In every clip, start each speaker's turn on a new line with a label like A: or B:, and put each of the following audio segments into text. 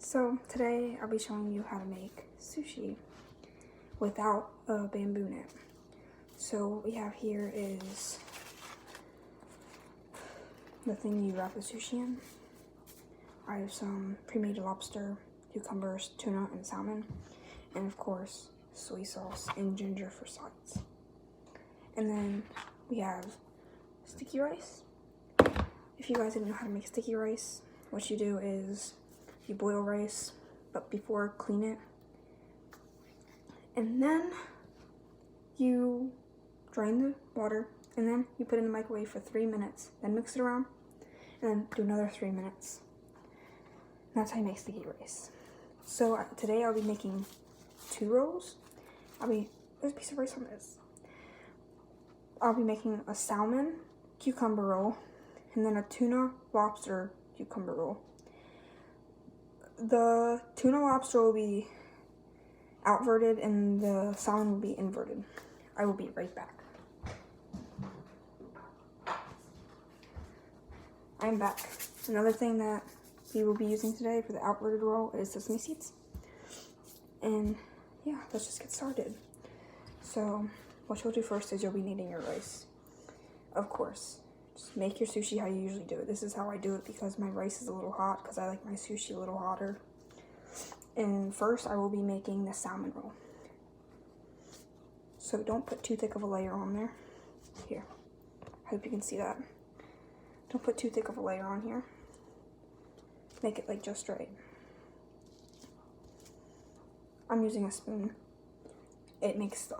A: So today I'll be showing you how to make sushi without a bamboo net. So what we have here is the thing you wrap the sushi in. I have some pre-made lobster, cucumbers, tuna, and salmon, and of course soy sauce and ginger for sides. And then we have sticky rice. If you guys didn't know how to make sticky rice, what you do is you boil rice, but before clean it, and then you drain the water, and then you put it in the microwave for 3 minutes, then mix it around, and then do another 3 minutes. And that's how you make sticky rice. So today I'll be making 2 rolls. There's a piece of rice on this. I'll be making a salmon cucumber roll, and then a tuna lobster cucumber roll. The tuna lobster will be outverted and the salmon will be inverted. I will be right back. I'm back. Another thing that we will be using today for the outverted roll is sesame seeds. And yeah, let's just get started. So what you'll do first is you'll be kneading your rice. Of course, just make your sushi how you usually do it. This is how I do it because my rice is a little hot, because I like my sushi a little hotter. And first I will be making the salmon roll. So don't put too thick of a layer on there. Here, I hope you can see that. Don't put too thick of a layer on here. Make it like just right. I'm using a spoon. It makes the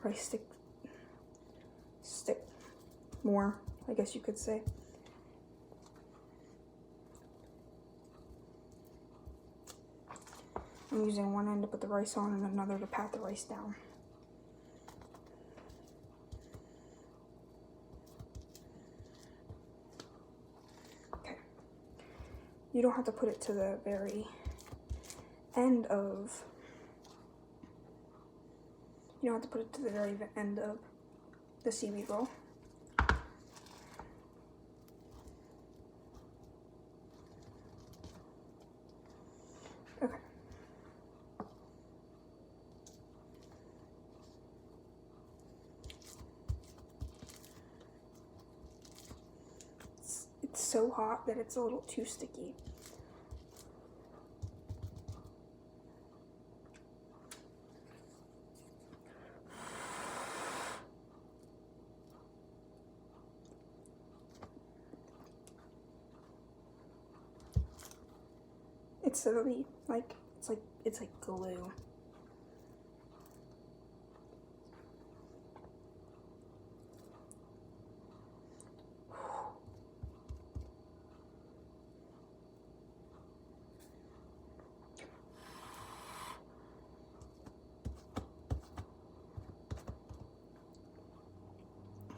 A: rice stick more, I guess you could say. I'm using one end to put the rice on and another to pat the rice down. Okay. You don't have to put it to the very end of, the seaweed roll. Okay. It's so hot that it's a little too sticky. It's really like it's like glue.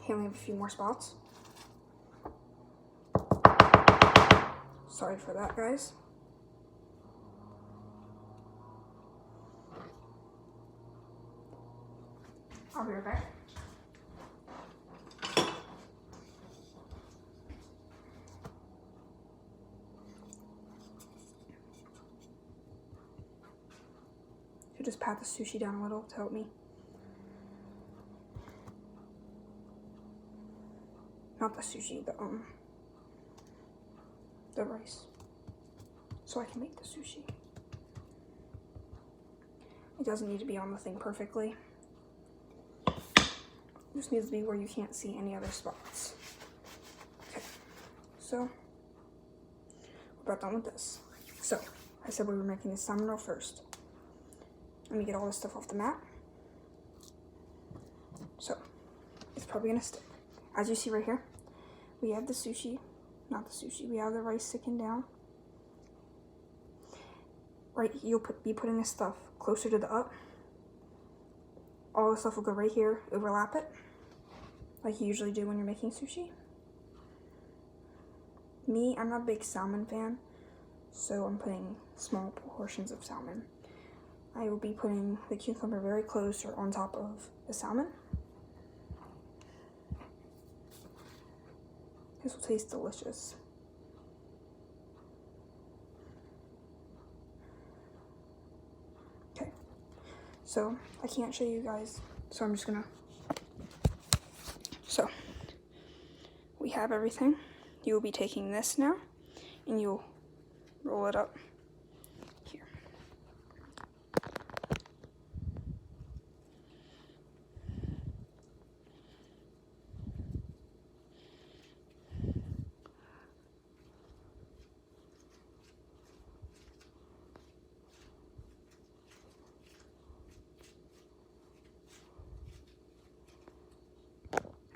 A: Here we have a few more spots. Sorry for that, guys. I'll be right back. So just pat the sushi down a little to help me. Not the sushi, the rice. So I can make the sushi. It doesn't need to be on the thing perfectly. It just needs to be where you can't see any other spots. Okay, so we're about done with this. So I said we were making the salmon roll first. Let me get all this stuff off the mat. So it's probably gonna stick. As you see right here, we have the sushi, we have the rice sticking down. Right, you'll be putting this stuff closer to the up. All the stuff will go right here, overlap it, like you usually do when you're making sushi. Me, I'm not a big salmon fan, so I'm putting small portions of salmon. I will be putting the cucumber very close or on top of the salmon. This will taste delicious. So I can't show you guys, so I'm just gonna, so we have everything. You'll be taking this now and you'll roll it up here.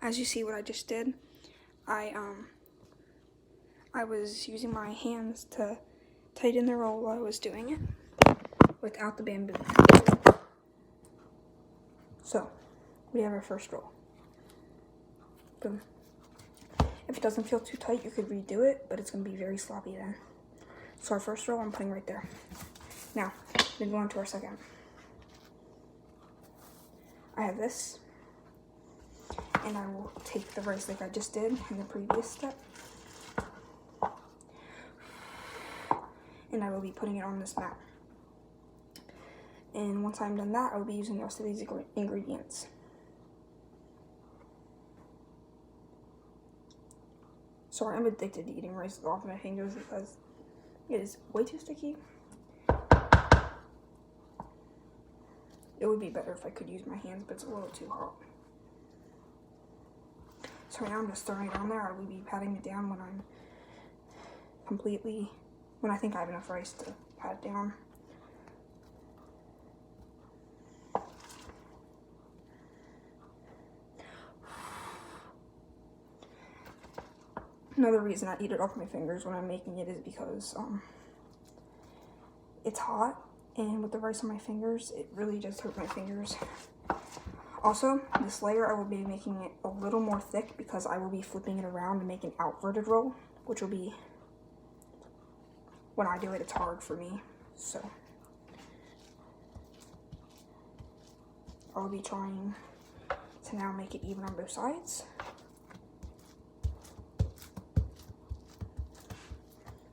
A: As you see what I just did, I was using my hands to tighten the roll while I was doing it without the bamboo. So we have our first roll. Boom. If it doesn't feel too tight, you could redo it, but it's going to be very sloppy then. So our first roll I'm putting right there. Now, we go on to our second. I have this, and I will take the rice like I just did in the previous step, and I will be putting it on this mat. And once I'm done that, I will be using the rest of these ingredients. Sorry, I'm addicted to eating rice off my fingers because it is way too sticky. It would be better if I could use my hands, but it's a little too hot. So right now I'm just throwing it on there. I will be patting it down when I'm when I think I have enough rice to pat it down. Another reason I eat it off my fingers when I'm making it is because it's hot, and with the rice on my fingers, it really just hurt my fingers. Also, this layer I will be making it a little more thick because I will be flipping it around to make an outverted roll, which will be, when I do it, it's hard for me. So I will be trying to now make it even on both sides.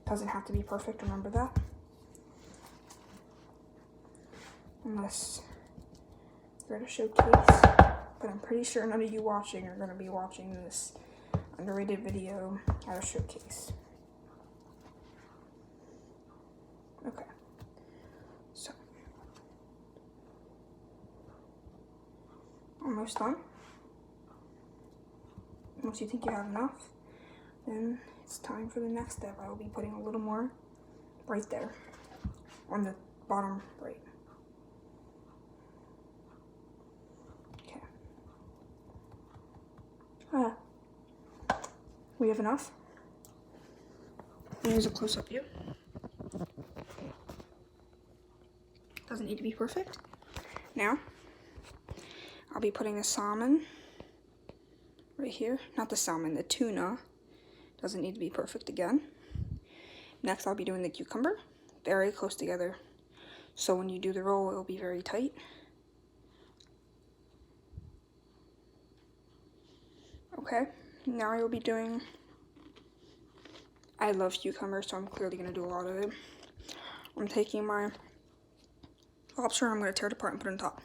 A: Doesn't have to be perfect, remember that. Unless you're at a showcase, but I'm pretty sure none of you watching are going to be watching this underrated video at a showcase. Okay, so almost done. Once you think you have enough, then it's time for the next step. I will be putting a little more right there on the bottom right. Okay. We have enough. Here's a close-up view. Doesn't need to be perfect. Now, I'll be putting the salmon right here. Not the salmon, the tuna. Doesn't need to be perfect again. Next, I'll be doing the cucumber. Very close together. So when you do the roll, it will be very tight. Okay, now I will be doing, I love cucumber, so I'm clearly going to do a lot of it. I'm taking my lobster and I'm going to tear it apart and put it on top.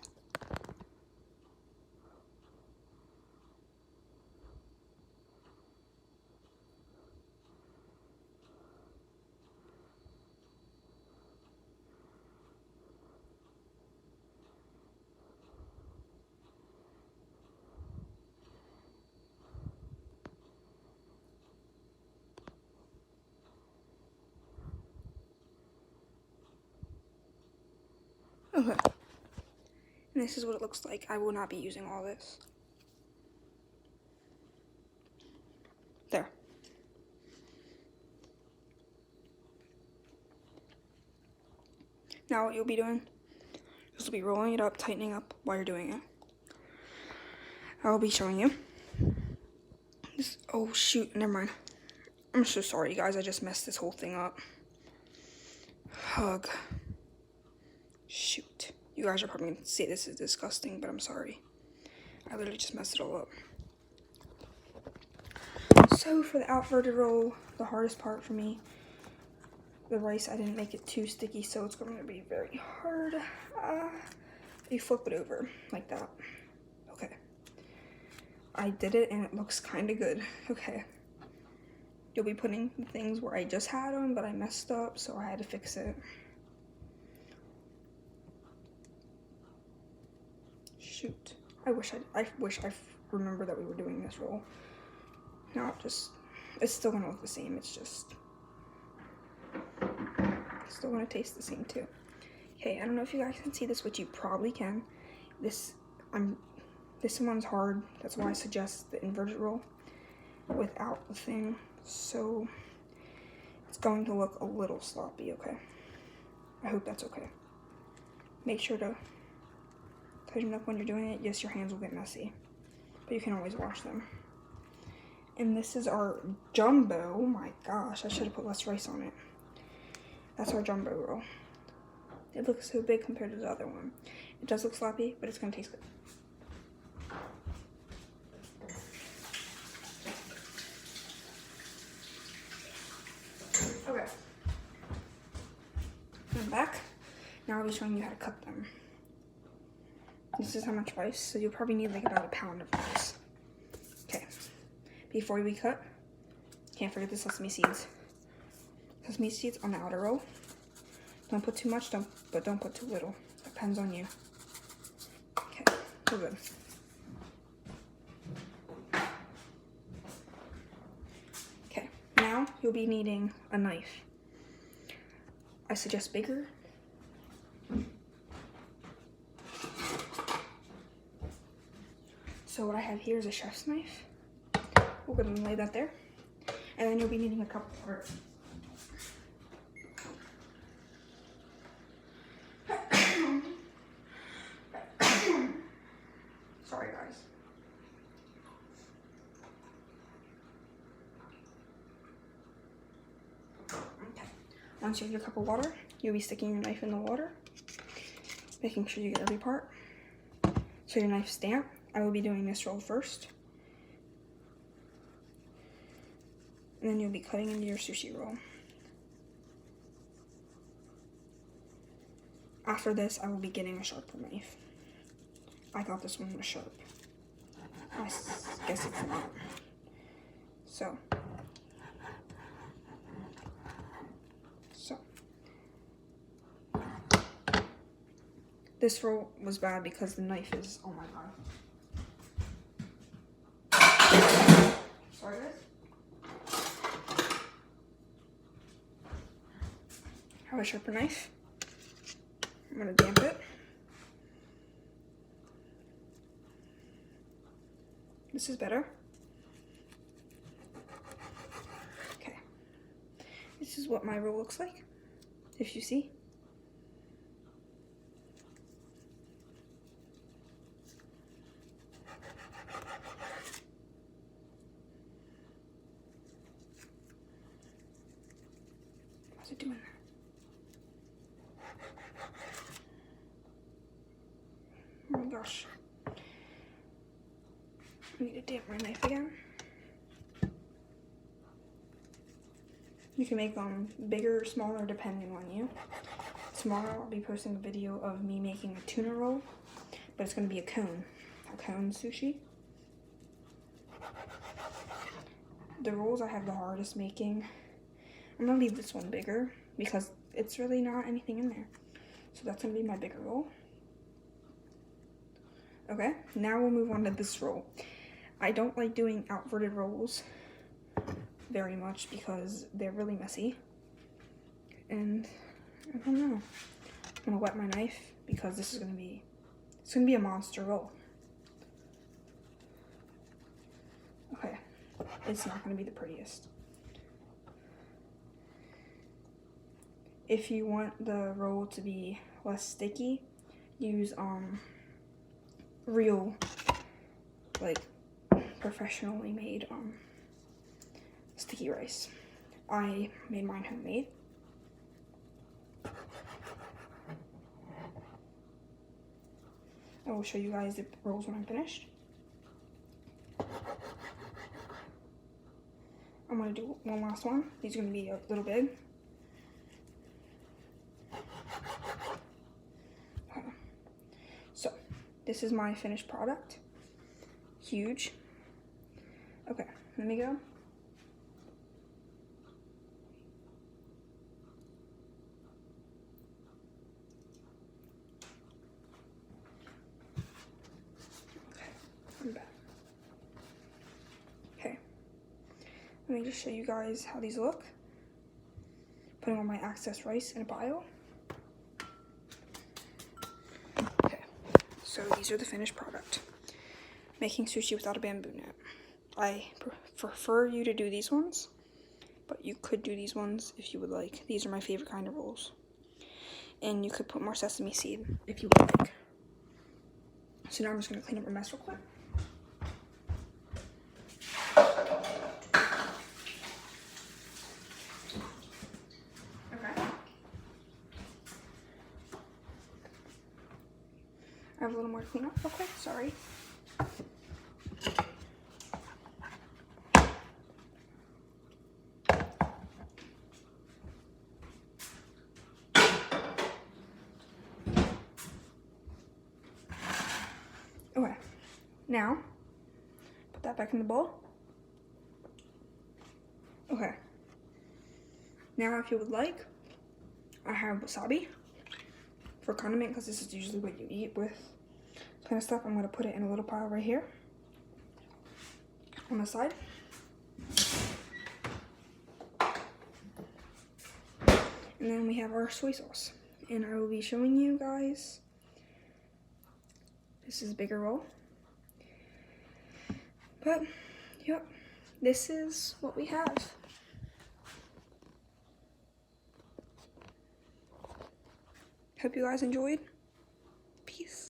A: Okay, and this is what it looks like. I will not be using all this. There. Now what you'll be doing is you'll be rolling it up, tightening up while you're doing it. I will be showing you this. Oh shoot, never mind. I'm so sorry, you guys. I just messed this whole thing up. Hug. Shoot. You guys are probably going to say this is disgusting, but I'm sorry. I literally just messed it all up. So for the outverted roll, the hardest part for me, the rice, I didn't make it too sticky, so it's going to be very hard. you flip it over like that. Okay. I did it and it looks kind of good. Okay. You'll be putting the things where I just had them, but I messed up, so I had to fix it. Shoot. I wish I remember that we were doing this roll. No, it's still gonna look the same. It's still gonna taste the same too. Okay, I don't know if you guys can see this, but you probably can. This one's hard. That's why I suggest the inverted roll without the thing. So it's going to look a little sloppy, okay? I hope that's okay. Make sure to tighten up when you're doing it. Yes, your hands will get messy, but you can always wash them. And this is our jumbo. Oh my gosh, I should have put less rice on it. That's our jumbo roll. It looks so big compared to the other one. It does look sloppy, but it's gonna taste good. Okay. I'm back. Now I'll be showing you how to cut them. This is how much rice, so you'll probably need like about a pound of rice. Okay. Before we cut, can't forget the sesame seeds. Sesame seeds on the outer roll. Don't put too much, but don't put too little. Depends on you. Okay, we're good. Okay, now you'll be needing a knife. I suggest bigger. So what I have here is a chef's knife. We're going to lay that there. And then you'll be needing a couple parts. Sorry, guys. Okay. Once you have your cup of water, you'll be sticking your knife in the water, making sure you get every part. So your knife's damp. I will be doing this roll first. And then you'll be cutting into your sushi roll. After this, I will be getting a sharper knife. I thought this one was sharp. I guess it's not. So. This roll was bad because the knife is, oh my god. Sorry guys. Have a sharper knife. I'm gonna damp it. This is better. Okay. This is what my roll looks like, if you see. How's it doing? Oh my gosh. I need to damp my knife again. You can make them bigger or smaller depending on you. Tomorrow I'll be posting a video of me making a tuna roll, but it's going to be a cone sushi. The rolls I have the hardest making. I'm going to leave this one bigger because it's really not anything in there. So that's going to be my bigger roll. Okay, now we'll move on to this roll. I don't like doing outverted rolls very much because they're really messy. And I don't know. I'm gonna wet my knife because this is gonna be, it's gonna be a monster roll. Okay, it's not gonna be the prettiest. If you want the roll to be less sticky, use real, like, professionally made sticky rice. I made mine homemade. I will show you guys the rolls when I'm finished. I'm gonna do one last one. These are gonna be a little big. this is my finished product. Huge. Okay, let me go. Okay, I'm back. Okay, let me just show you guys how these look. Putting on my Access Rice in a bio. Okay, so these are the finished product. Making sushi without a bamboo net. I prefer you to do these ones, but you could do these ones if you would like. These are my favorite kind of rolls. And you could put more sesame seed if you would like. So now I'm just gonna clean up my mess real quick. Okay. I have a little more to clean up real quick, sorry. Okay, now, put that back in the bowl. Okay, now if you would like, I have wasabi for condiment because this is usually what you eat with this kind of stuff. I'm gonna put it in a little pile right here on the side. And then we have our soy sauce. And I will be showing you guys. This is a bigger roll. But, yep, this is what we have. Hope you guys enjoyed. Peace.